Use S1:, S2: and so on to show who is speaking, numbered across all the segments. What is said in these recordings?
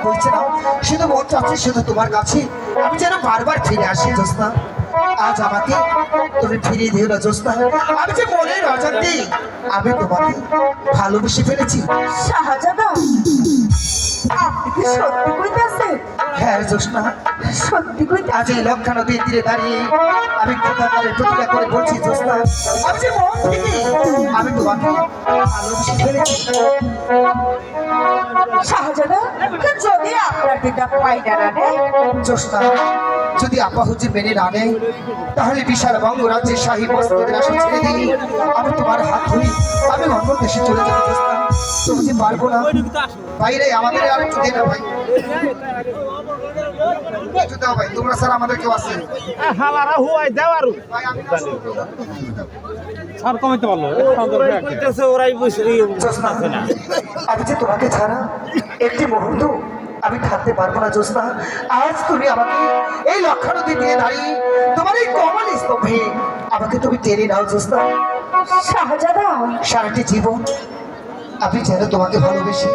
S1: বলছে না, শুধু মন চাচ্ছে শুধু তোমার কাছে আমি যেন বারবার ফিরে আসি জ্যোৎস্না। আজ আমাকে তুমি ফিরিয়ে দিও না জ্যোৎস্না। আমি যে মনের অজান্তে আমি তোমাকে ভালোবেসে ফেলেছি।
S2: শাহজাদা, আপনি কি সত্যি কইতাছেন?
S1: হ্যাঁ জ্যোৎস্না,
S2: সত্যি কইতে?
S1: আজ এই লক্ষা নদীর তীরে দাঁড়িয়ে আমি খোদার প্রতিজ্ঞা করে বলছি জ্যোৎস্না, আমি যে মন থেকে আমি তোমাকে ভালোবেসে ফেলেছি।
S2: শাহজাদা, যদি আপনার পিতা পাইনা না নেয়?
S1: জ্যোৎস্না, যদি আপা হচ্ছে মেনে না নেয় তাহলে বিশাল বঙ্গরাজ্যের শাহী মসজিদের আসন ছেড়ে দিই আমি তোমার হাত ধরি আমি অন্য দেশে চলে যাবো জ্যোৎস্না। তুমি যে পারবো না বাইরে আমাদের আর একটু দেবে ভাই, একটু দাও ভাই, তোমরা স্যার আমাদের কেউ আছে
S3: হালারা হুয়াই দাও আরো
S1: ভাই? আমি
S3: ছাড় কমাইতে পারলো কইতেছে ওরাই বসে
S1: জ্যোৎস্না, আমি যে তোমাকে ছাড়া একটি মুহূর্ত আমি থাকতে পারবো না জ্যোৎস্না। আজ তুমি আমাকে এই লক্ষা নদী দিয়ে দাঁড়িয়ে তোমার এই কমল স্তম্ভে আমাকে তুমি টেনে নাও জ্যোৎস্না।
S2: শাহজাদা,
S1: সারাটি জীবন আমি যেন তোমাকে ভালোবেসে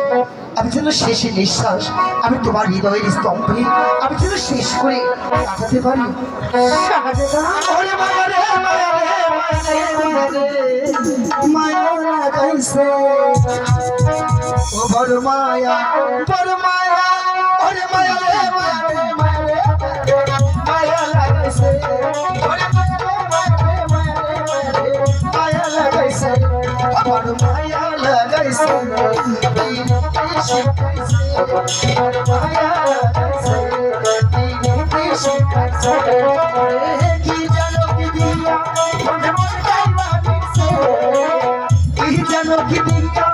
S1: আমি যেন শেষে নিঃশ্বাস আমি তোমার হৃদয়ের স্তম্ভে আমি যেন শেষ করে কাটাতে পারি।
S2: শাহজাদা,
S1: ওরে মায়া রে, মায়া রে, মায়া রে, মায়া লাগাইছে। ও বড় মায়া, বড় মায়া, ওরে মায়া রে, মায়া রে, মায়া রে, মায়া লাগাইছে। ওরে মায়া রে, মায়া রে, মায়া রে, মায়া রে, মায়া লাগাইছে। ও বড় মায়া লাগাইছে। শিখাইছে, বড় মায়া লাগাইছে। শিখাইছে, কি জানো কি দিয়া মনে মন কাইবা দিছে। কি জানো কি দিয়া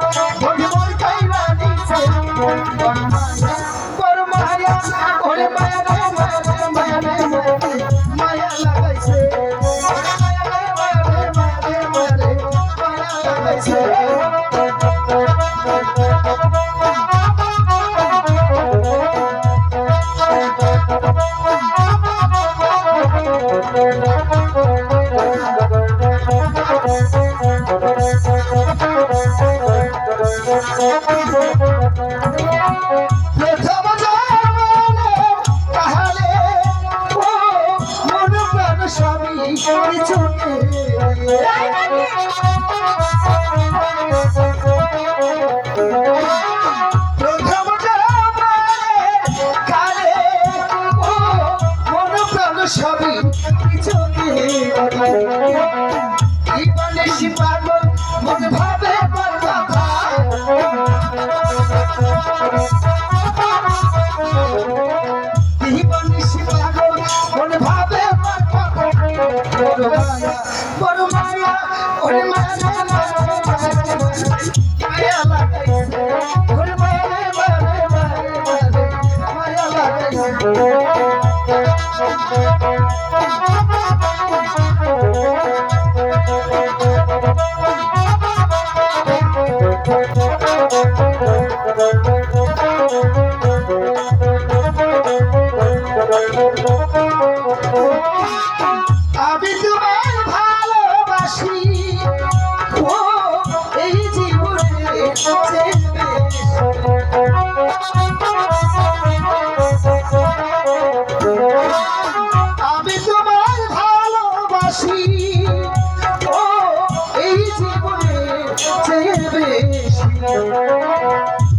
S1: মনে মন কাইবা দিছে। বড় মায়া, ওরে মায়া রে, মায়া রে, মায়া রে, মায়া লাগাইছে। ওরে মায়া রে, মায়া রে, মায়া রে, মায়া রে, মায়া লাগাইছে। প্রথম জন্মে তাহলে ও মন প্রাণ স্বামী পিছনে। প্রথম জন্মে কালে ও মন প্রাণ স্বামী পিছনে। জীবনে পাগল মন ভাবে পাগল মনে ভাবে বড় মায়া, বড় মায়া, ওরে মায়া রে, মায়া লাগাইছে। ওরে মায়া রে, মায়া রে, মায়া রে, মায়া রে, মায়া লাগাইছে। আমি তোমায় ভালোবাসি ও এই জীবনে আমি তোমায় ভালোবাসি ও এই জীবনে বেশি।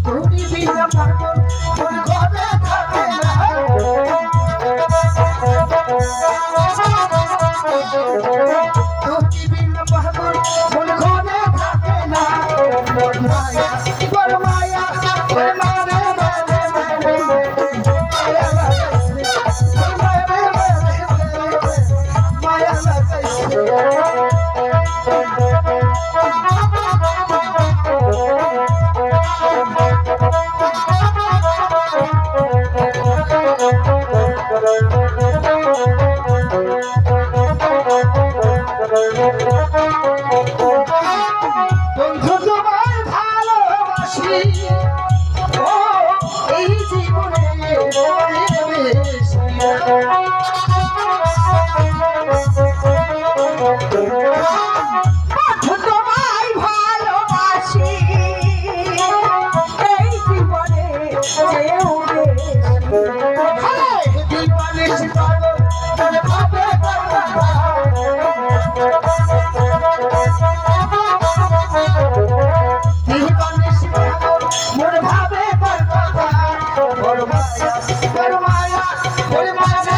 S1: তুমি বিনা পাগল ওই ঘরে থাকে না। তুমি বিনা পাগল ওই ঘরে থাকে না। বড় মায়া, বড় মায়া, বড় মায়া রে, মায়া রে, মায়া রে, মায়া লাগাইছে। মায়া রে, মায়া রে, মায়া লাগাইছে। বন্ধু তোমায় ভালোবাসি ও এই জীবনে
S2: বন্ধু তোমায় ভালোবাসি এই জীবনে যেও
S1: দিবানিস পাগল মনে ভাবে কথা দিবানিস পাগল মনে ভাবে কথা বড় মায়া বড় মায়া বড় মায়া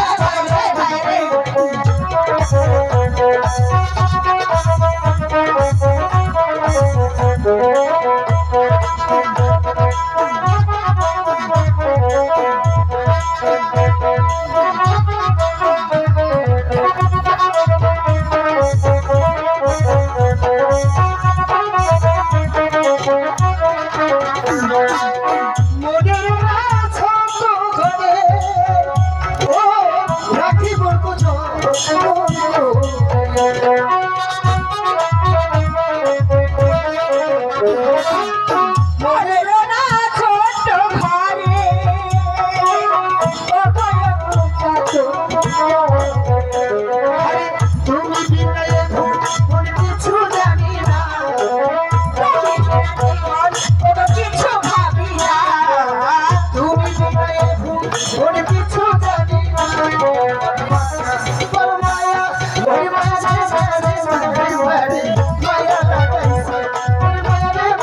S1: মনের মাঝে ঘরে ও রাখিব
S2: মনের না ছোট ঘরে ও
S1: তুমি বিনয়ে মন কিছু জানি না
S2: কিছু ভাবি না
S1: তুমি বিনয়ে মন কিছু জানি না বড় মায়া বড় মায়া রে মায়া লাগাইছে বড় মায়া রে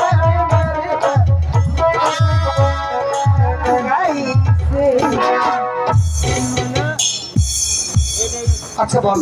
S1: আচ্ছা বল